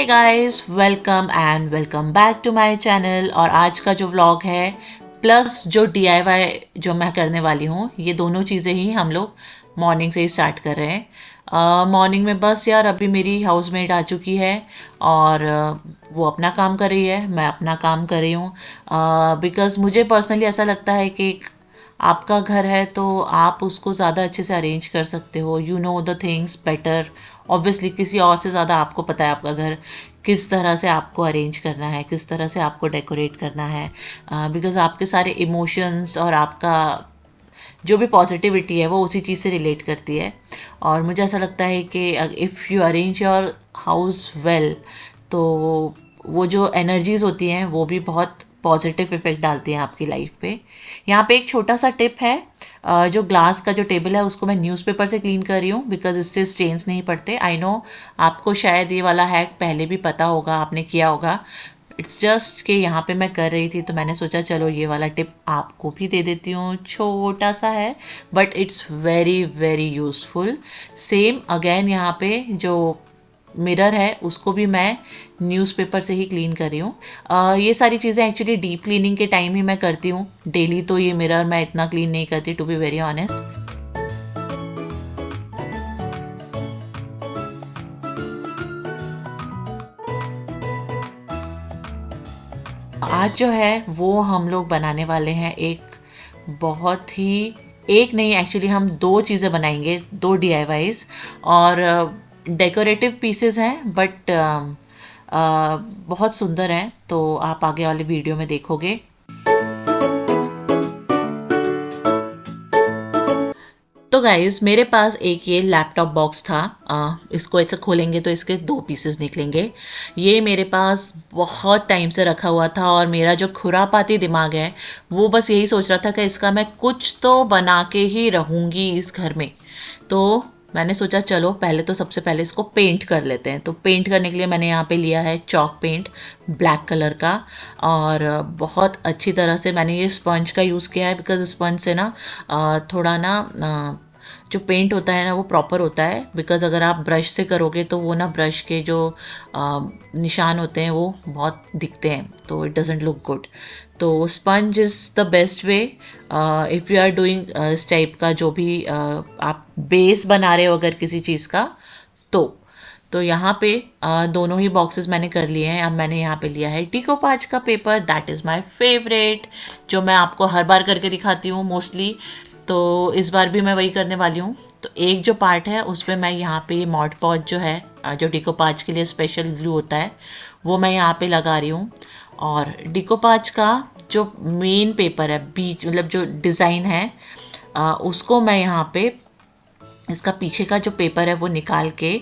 Hey guys, welcome back to my channel. और आज का जो व्लॉग है प्लस जो डीआईवाई जो मैं करने वाली हूँ, ये दोनों चीज़ें ही हम लोग मॉर्निंग से ही स्टार्ट कर रहे हैं। मॉर्निंग में बस यार अभी मेरी हाउसमेट आ चुकी है और वो अपना काम कर रही है, मैं अपना काम कर रही हूँ। बिकॉज़ मुझे पर्सनली ऐसा लगता है कि आपका घर है तो आप उसको ज़्यादा अच्छे से अरेंज कर सकते हो। You know the things better. Obviously किसी और से ज़्यादा आपको पता है आपका घर किस तरह से आपको अरेंज करना है, किस तरह से आपको डेकोरेट करना है। बिकॉज़ आपके सारे इमोशंस और आपका जो भी पॉजिटिविटी है वो उसी चीज़ से रिलेट करती है। और मुझे ऐसा लगता है कि if you arrange your house well तो वो जो एनर्जीज़ होती हैं वो भी बहुत पॉजिटिव इफ़ेक्ट डालती हैं आपकी लाइफ पे। यहाँ पे एक छोटा सा टिप है। जो ग्लास का जो टेबल है उसको मैं न्यूज़पेपर से क्लीन कर रही हूँ बिकॉज इससे स्टेन्स नहीं पड़ते। आई नो आपको शायद ये वाला हैक पहले भी पता होगा, आपने किया होगा। इट्स जस्ट कि यहाँ पे मैं कर रही थी तो मैंने सोचा चलो ये वाला टिप आपको भी दे देती हूँ। छोटा सा है but it's very very useful. Same again यहाँ पे जो मिरर है उसको भी मैं न्यूज़पेपर से ही क्लीन कर रही हूँ। ये सारी चीज़ें एक्चुअली डीप क्लीनिंग के टाइम ही मैं करती हूँ। डेली तो ये मिरर मैं इतना क्लीन नहीं करती, टू बी वेरी ऑनेस्ट। आज जो है वो हम लोग बनाने वाले हैं एक बहुत ही, एक नहीं एक्चुअली हम दो चीज़ें बनाएंगे, दो डीआईवाईज। और डेकोरेटिव पीसेस हैं बट बहुत सुंदर हैं, तो आप आगे वाले वीडियो में देखोगे। तो गाइज मेरे पास एक ये लैपटॉप बॉक्स था। इसको ऐसे खोलेंगे तो इसके दो पीसेस निकलेंगे। ये मेरे पास बहुत टाइम से रखा हुआ था और मेरा जो खुरापाती दिमाग है वो बस यही सोच रहा था कि इसका मैं कुछ तो बना के ही रहूँगी इस घर में। तो मैंने सोचा चलो पहले तो सबसे पहले इसको पेंट कर लेते हैं। तो पेंट करने के लिए मैंने यहाँ पे लिया है चॉक पेंट ब्लैक कलर का। और बहुत अच्छी तरह से मैंने ये स्पंज का यूज़ किया है बिकॉज स्पंज से ना थोड़ा ना जो पेंट होता है ना वो प्रॉपर होता है। बिकॉज अगर आप ब्रश से करोगे तो वो ना ब्रश के जो निशान होते हैं वो बहुत दिखते हैं, तो इट डजेंट लुक गुड। तो sponge is the best way if you are doing इस टाइप का जो भी आप बेस बना रहे हो अगर किसी चीज़ का। तो यहाँ पे दोनों ही बॉक्सेस मैंने कर लिए हैं। अब मैंने यहाँ पे लिया है डिकोपाज का paper, that is my favourite, जो मैं आपको हर बार करके दिखाती हूँ मोस्टली। तो इस बार भी मैं वही करने वाली हूँ। तो एक जो पार्ट है उस पर मैं यहाँ पे मॉड पॉज जो है जो डिकोपाज के लिए स्पेशल ग्लू होता है वो मैं यहाँ पे लगा रही हूँ। और डिकोपाज का जो मेन पेपर है बीच मतलब जो डिज़ाइन है उसको मैं यहाँ पे इसका पीछे का जो पेपर है वो निकाल के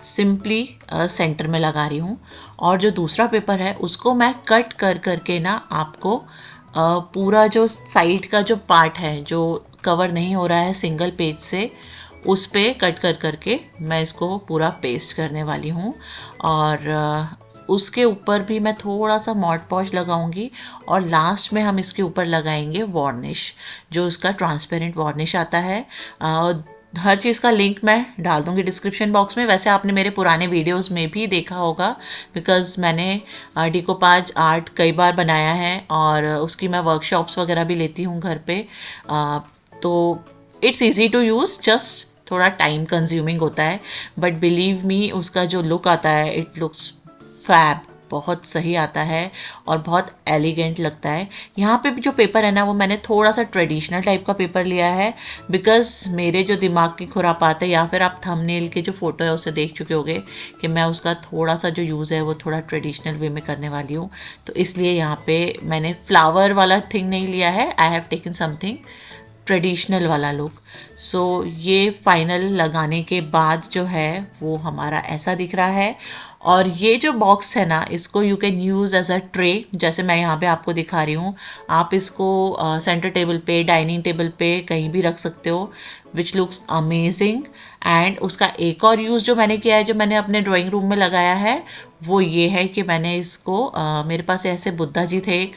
सिंपली सेंटर में लगा रही हूँ। और जो दूसरा पेपर है उसको मैं कट कर करके ना आपको पूरा जो साइड का जो पार्ट है जो कवर नहीं हो रहा है सिंगल पेज से उस पे कट कर करके मैं इसको पूरा पेस्ट करने वाली हूँ। और उसके ऊपर भी मैं थोड़ा सा मॉड पॉज लगाऊंगी और लास्ट में हम इसके ऊपर लगाएंगे वार्निश, जो उसका ट्रांसपेरेंट वार्निश आता है। हर चीज़ का लिंक मैं डाल दूँगी डिस्क्रिप्शन बॉक्स में। वैसे आपने मेरे पुराने वीडियोस में भी देखा होगा बिकॉज़ मैंने डिकोपाज आर्ट कई बार बनाया है और उसकी मैं वर्कशॉप्स वगैरह भी लेती हूँ घर पे। तो it's easy to use, just थोड़ा टाइम कंज्यूमिंग होता है बट बिलीव मी उसका जो लुक आता है इट लुक्स फैब, बहुत सही आता है और बहुत एलिगेंट लगता है। यहाँ पे भी जो पेपर है ना वो मैंने थोड़ा सा ट्रेडिशनल टाइप का पेपर लिया है बिकॉज़ मेरे जो दिमाग की खुरापात है, या फिर आप थंबनेल के जो फ़ोटो है उसे देख चुके होंगे कि मैं उसका थोड़ा सा जो यूज़ है वो थोड़ा ट्रेडिशनल वे में करने वाली हूँ। तो इसलिए यहाँ पे मैंने फ्लावर वाला थिंग नहीं लिया है, I have taken something traditional वाला लुक। सो ये फाइनल लगाने के बाद जो है वो हमारा ऐसा दिख रहा है। और ये जो बॉक्स है ना इसको you can use as a tray, जैसे मैं यहाँ पे आपको दिखा रही हूँ। आप इसको सेंटर टेबल पे, डाइनिंग टेबल पे कहीं भी रख सकते हो, विच लुक्स अमेजिंग। एंड उसका एक और यूज़ जो मैंने किया है, जो मैंने अपने ड्राइंग रूम में लगाया है, वो ये है कि मैंने इसको मेरे पास ऐसे बुद्धा जी थे एक,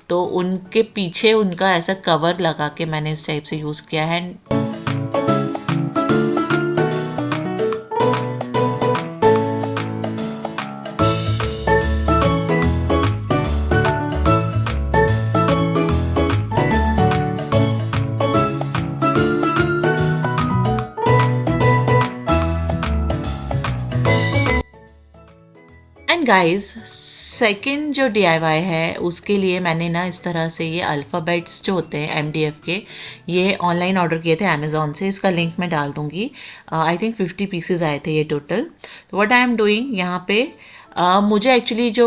तो उनके पीछे उनका ऐसा कवर लगा के मैंने इस टाइप से यूज़ किया है। एंड गाइस सेकंड जो DIY है उसके लिए मैंने ना इस तरह से ये अल्फ़ाबेट्स जो होते हैं MDF के, ये ऑनलाइन ऑर्डर किए थे अमेज़ॉन से। इसका लिंक मैं डाल दूँगी। आई थिंक 50 पीसेज आए थे ये टोटल। तो व्हाट आई एम डूइंग यहाँ पे, मुझे एक्चुअली जो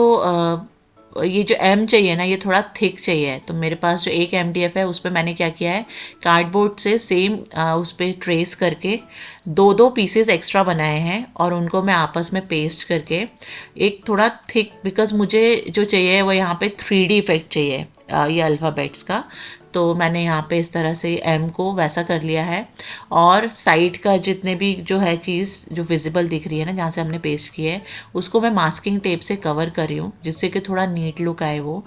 ये जो M चाहिए ना, ये थोड़ा थिक चाहिए। तो मेरे पास जो एक MDF है उस पर मैंने क्या किया है, कार्डबोर्ड से सेम उस पर ट्रेस करके दो दो पीसेस एक्स्ट्रा बनाए हैं और उनको मैं आपस में पेस्ट करके एक थोड़ा थिक, बिकॉज मुझे जो चाहिए वो यहाँ पे 3D इफेक्ट चाहिए ये अल्फ़ाबेट्स का। तो मैंने यहाँ पे इस तरह से M को वैसा कर लिया है और साइड का जितने भी जो है चीज़ जो विजिबल दिख रही है ना, जहाँ से हमने पेस्ट किया है, उसको मैं मास्किंग टेप से कवर कर रही हूँ जिससे कि थोड़ा नीट लुक आए वो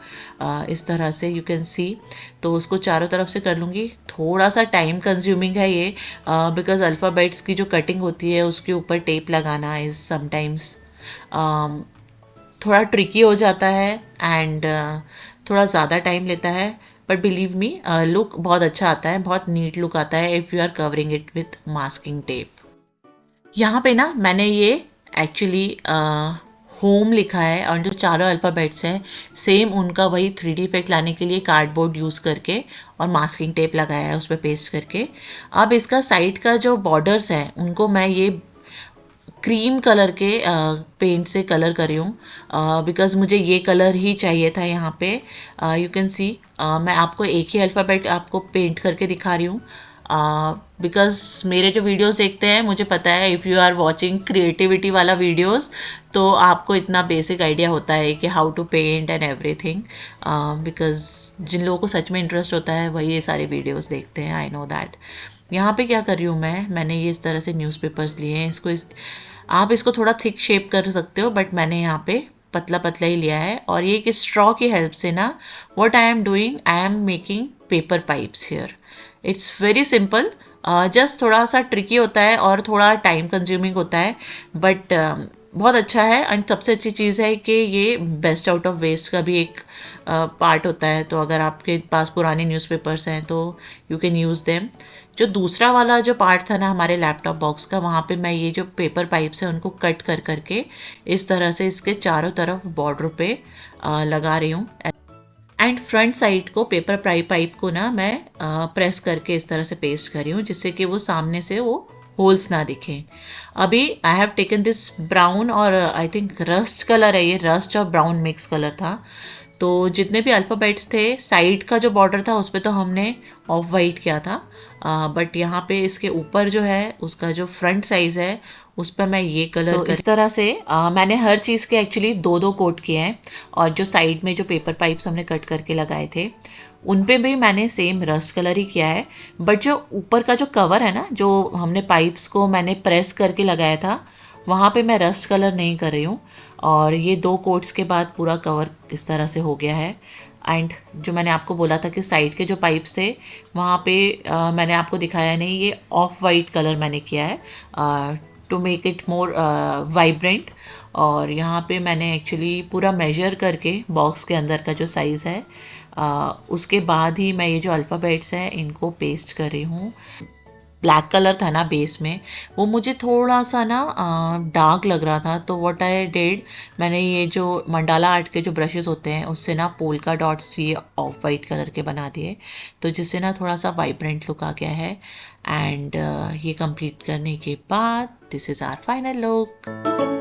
इस तरह से यू कैन सी। तो उसको चारों तरफ से कर लूँगी। थोड़ा सा टाइम कंज्यूमिंग है ये, बिकॉज अल्फ़ाबेट्स की जो कटिंग होती है उसके ऊपर टेप लगाना इज़ समटाइम्स थोड़ा ट्रिकी हो जाता है एंड थोड़ा ज़्यादा टाइम लेता है। बट बिलीव मी, लुक बहुत अच्छा आता है, बहुत नीट लुक आता है if you are covering it with masking tape. यहाँ पे ना मैंने ये एक्चुअली होम लिखा है और जो चारों अल्फ़ाबेट्स हैं सेम उनका वही 3D इफेक्ट लाने के लिए कार्डबोर्ड यूज़ करके और मास्किंग टेप लगाया है उस पर पेस्ट करके। अब इसका साइड का जो बॉर्डर्स हैं उनको मैं ये क्रीम कलर के पेंट से कलर कर रही हूँ बिकॉज़ मुझे ये कलर ही चाहिए था यहाँ पे। यू कैन सी मैं आपको एक ही अल्फ़ाबेट आपको पेंट करके दिखा रही हूँ बिकॉज़ मेरे जो वीडियोस देखते हैं मुझे पता है if you are watching creativity वाला वीडियोस तो आपको इतना बेसिक आइडिया होता है कि how to paint and everything, because जिन लोगों को सच में इंटरेस्ट होता है वही ये सारे वीडियोस देखते हैं, आई नो दैट। यहाँ पे क्या कर रही हूँ मैंने ये इस तरह से न्यूज़पेपर्स लिए हैं। आप इसको थोड़ा थिक शेप कर सकते हो बट मैंने यहाँ पे पतला पतला ही लिया है और ये एक स्ट्रॉ की हेल्प से ना what I am doing, I am making paper pipes here. It's very simple, just थोड़ा सा ट्रिकी होता है और थोड़ा टाइम कंज्यूमिंग होता है बट बहुत अच्छा है। एंड सबसे अच्छी चीज़ है कि ये बेस्ट आउट ऑफ वेस्ट का भी एक पार्ट होता है। तो अगर आपके पास पुराने न्यूज़पेपर्स हैं तो यू कैन यूज़ देम। जो दूसरा वाला जो पार्ट था ना हमारे लैपटॉप बॉक्स का, वहाँ पे मैं ये जो पेपर पाइप्स हैं उनको कट कर करके इस तरह से इसके चारों तरफ बॉर्डर पे लगा रही हूँ। एंड फ्रंट साइड को पेपर पाइप को ना मैं प्रेस करके इस तरह से पेस्ट कर रही हूँ जिससे कि वो सामने से वो होल्स ना दिखें। अभी I have taken this brown और आई थिंक रस्ट कलर है, ये रस्ट और ब्राउन मिक्स कलर था। तो जितने भी अल्फ़ाबेट्स थे साइड का जो बॉर्डर था उस पर तो हमने ऑफ वाइट किया था बट यहाँ पे इसके ऊपर जो है उसका जो फ्रंट साइज़ है उस पर मैं ये कलर इस तरह से मैंने हर चीज़ के एक्चुअली दो दो कोट किए हैं। और जो साइड में जो पेपर पाइप्स हमने कट करके लगाए थे उन पे भी मैंने सेम रस्ट कलर ही किया है। बट जो ऊपर का जो कवर है ना, जो हमने पाइप्स को मैंने प्रेस करके लगाया था, वहाँ पे मैं रस्ट कलर नहीं कर रही हूँ। और ये दो कोट्स के बाद पूरा कवर इस तरह से हो गया है। एंड जो मैंने आपको बोला था कि साइड के जो पाइप्स थे वहाँ पे मैंने आपको दिखाया नहीं, ये ऑफ वाइट कलर मैंने किया है to make it more vibrant. और यहाँ पे मैंने एक्चुअली पूरा मेजर करके बॉक्स के अंदर का जो साइज़ है उसके बाद ही मैं ये जो अल्फ़ाबेट्स हैं इनको पेस्ट कर रही हूँ। ब्लैक कलर था ना बेस में, वो मुझे थोड़ा सा ना डार्क लग रहा था। तो व्हाट आई डिड, मैंने ये जो मंडाला आर्ट के जो ब्रशेस होते हैं उससे ना पोल्का डॉट्स ये ऑफ वाइट कलर के बना दिए, तो जिससे ना थोड़ा सा वाइब्रेंट लुक आ गया है। एंड ये कंप्लीट करने के बाद this is our final look.